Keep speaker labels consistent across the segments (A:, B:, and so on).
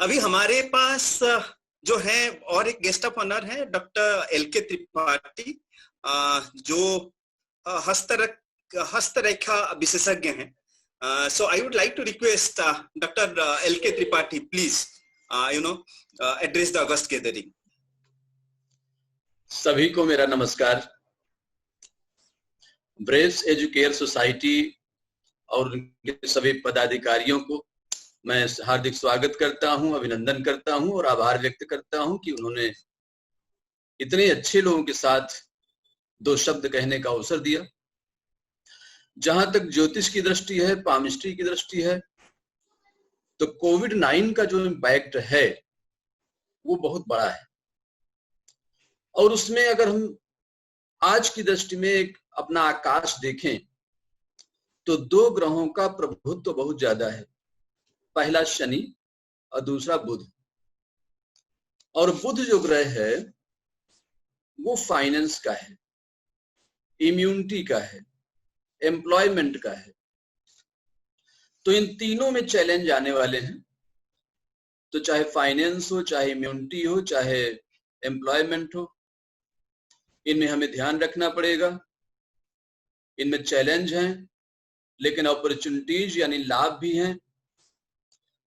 A: अभी हमारे पास जो है और एक गेस्ट ऑफ ऑनर है डॉक्टर एल.के. त्रिपाठी, जो हस्तरेखा विशेषज्ञ हैं। So I would like to request Dr. L.K. Tripathi, please, address the August gathering.
B: सभी को मेरा नमस्कार। ब्रेव्स एजुकेयर सोसाइटी और उनके सभी पदाधिकारियों को मैं हार्दिक स्वागत करता हूं, अभिनंदन करता हूं और आभार व्यक्त करता हूं कि उन्होंने इतने अच्छे लोगों के साथ दो शब्द कहने का अवसर दिया। जहां तक ज्योतिष की दृष्टि है, पामिस्ट्री की दृष्टि है, तो कोविड-19 का जो इम्पैक्ट है वो बहुत बड़ा है। और उसमें अगर हम आज की दृष्टि में एक अपना आकाश देखें तो दो ग्रहों का प्रभुत्व तो बहुत ज्यादा है। पहला शनि और दूसरा बुध। और बुध जो ग्रह है वो फाइनेंस का है, इम्यूनिटी का है, एम्प्लॉयमेंट का है। तो इन तीनों में चैलेंज आने वाले हैं। तो चाहे फाइनेंस हो, चाहे इम्यूनिटी हो, चाहे एम्प्लॉयमेंट हो, इनमें हमें ध्यान रखना पड़ेगा। इनमें चैलेंज हैं लेकिन अपॉर्चुनिटीज यानी लाभ भी हैं।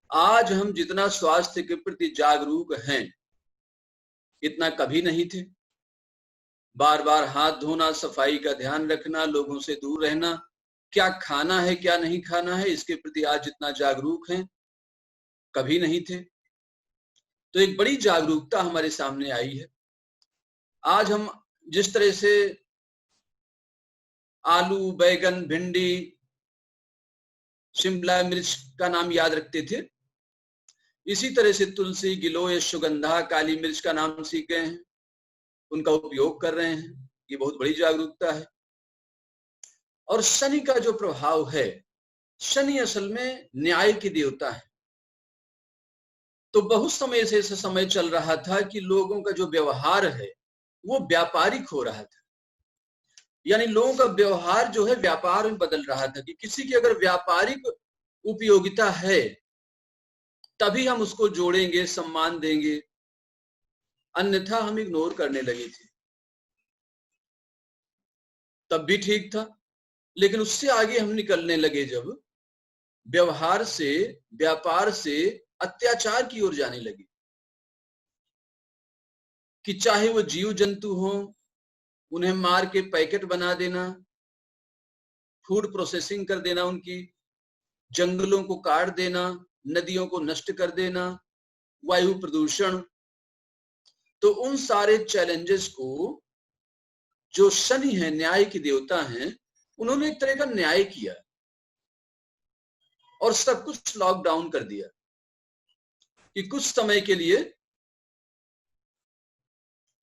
B: आज हम जितना स्वास्थ्य के प्रति जागरूक हैं इतना कभी नहीं थे। बार बार हाथ धोना, सफाई का ध्यान रखना, लोगों से दूर रहना, क्या खाना है क्या नहीं खाना है इसके प्रति आज जितना जागरूक हैं कभी नहीं थे। तो एक बड़ी जागरूकता हमारे सामने आई है। आज हम जिस तरह से आलू, बैगन, भिंडी, शिमला मिर्च का नाम याद रखते थे, इसी तरह से तुलसी, गिलोय, सुगंधा, काली मिर्च का नाम सीख गए हैं, उनका उपयोग कर रहे हैं। ये बहुत बड़ी जागरूकता है। और शनि का जो प्रभाव है, शनि असल में न्याय की देवता है। तो बहुत समय से ऐसा समय चल रहा था कि लोगों का जो व्यवहार है वो व्यापारिक हो रहा था। यानी लोगों का व्यवहार जो है व्यापार में बदल रहा था कि किसी की अगर व्यापारिक उपयोगिता है तभी हम उसको जोड़ेंगे, सम्मान देंगे, अन्यथा हम इग्नोर करने लगे थे। तब भी ठीक था, लेकिन उससे आगे हम निकलने लगे जब व्यवहार से, व्यापार से अत्याचार की ओर जाने लगे कि चाहे वो जीव जंतु हो, उन्हें मार के पैकेट बना देना, फूड प्रोसेसिंग कर देना, उनकी जंगलों को काट देना, नदियों को नष्ट कर देना, वायु प्रदूषण। तो उन सारे चैलेंजेस को जो शनि है, न्याय की देवता हैं, उन्होंने एक तरह का न्याय किया और सब कुछ लॉकडाउन कर दिया कि कुछ समय के लिए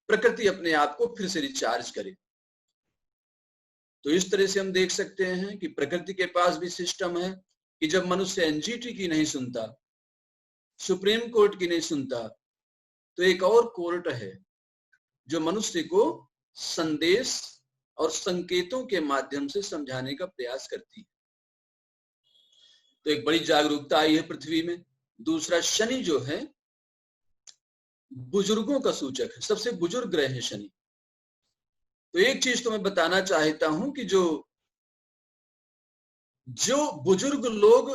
B: प्रकृति अपने आप को फिर से रिचार्ज करे। तो इस तरह से हम देख सकते हैं कि प्रकृति के पास भी सिस्टम है कि जब मनुष्य एनजीटी की नहीं सुनता, सुप्रीम कोर्ट की नहीं सुनता, तो एक और कोर्ट है जो मनुष्य को संदेश और संकेतों के माध्यम से समझाने का प्रयास करती है। तो एक बड़ी जागरूकता आई है पृथ्वी में। दूसरा, शनि जो है बुजुर्गों का सूचक है, सबसे बुजुर्ग ग्रह है शनि। तो एक चीज तो मैं बताना चाहता हूं कि जो बुजुर्ग लोग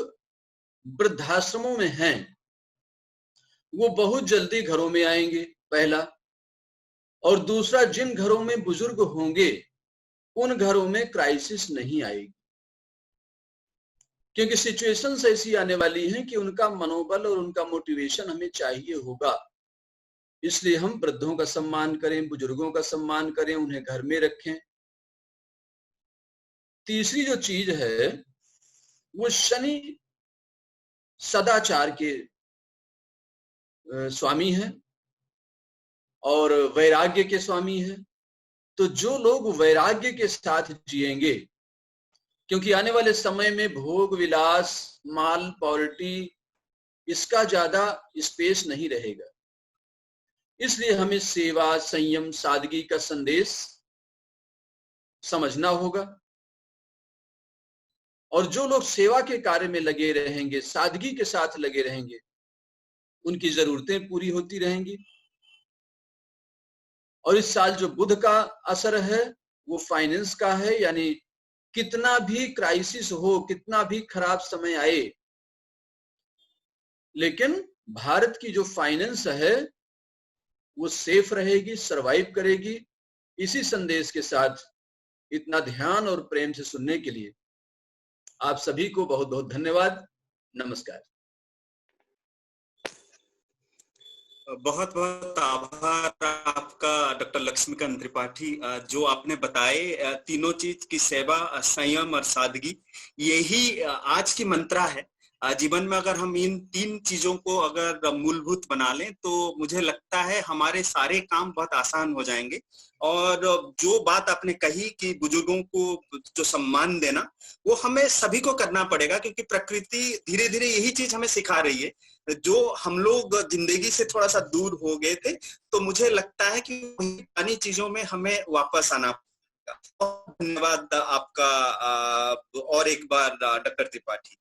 B: वृद्धाश्रमों में हैं वो बहुत जल्दी घरों में आएंगे, पहला। और दूसरा, जिन घरों में बुजुर्ग होंगे उन घरों में क्राइसिस नहीं आएगी, क्योंकि सिचुएशंस ऐसी आने वाली हैं कि उनका मनोबल और उनका मोटिवेशन हमें चाहिए होगा। इसलिए हम वृद्धों का सम्मान करें, बुजुर्गों का सम्मान करें, उन्हें घर में रखें। तीसरी जो चीज है वो शनि सदाचार के स्वामी है और वैराग्य के स्वामी है। तो जो लोग वैराग्य के साथ जिएंगे, क्योंकि आने वाले समय में भोग विलास, माल, पॉवर्टी, इसका ज्यादा स्पेस नहीं रहेगा। इसलिए हमें सेवा, संयम, सादगी का संदेश समझना होगा। और जो लोग सेवा के कार्य में लगे रहेंगे, सादगी के साथ लगे रहेंगे, उनकी जरूरतें पूरी होती रहेंगी। और इस साल जो बुध का असर है वो फाइनेंस का है, यानी कितना भी क्राइसिस हो, कितना भी खराब समय आए, लेकिन भारत की जो फाइनेंस है वो सेफ रहेगी, सरवाइव करेगी। इसी संदेश के साथ इतना ध्यान और प्रेम से सुनने के लिए आप सभी को बहुत बहुत धन्यवाद। नमस्कार।
A: बहुत बहुत आभार आपका डॉक्टर लक्ष्मीकांत त्रिपाठी। जो आपने बताए तीनों चीज की सेवा, संयम और सादगी, यही आज की मंत्रा है जीवन में। अगर हम इन तीन चीजों को अगर मूलभूत बना लें तो मुझे लगता है हमारे सारे काम बहुत आसान हो जाएंगे। और जो बात आपने कही कि बुजुर्गों को जो सम्मान देना, वो हमें सभी को करना पड़ेगा, क्योंकि प्रकृति धीरे धीरे यही चीज हमें सिखा रही है। जो हम लोग जिंदगी से थोड़ा सा दूर हो गए थे, तो मुझे लगता है कि पुरानी चीजों में हमें वापस आना पड़ेगा। धन्यवाद आपका और एक बार डॉक्टर त्रिपाठी।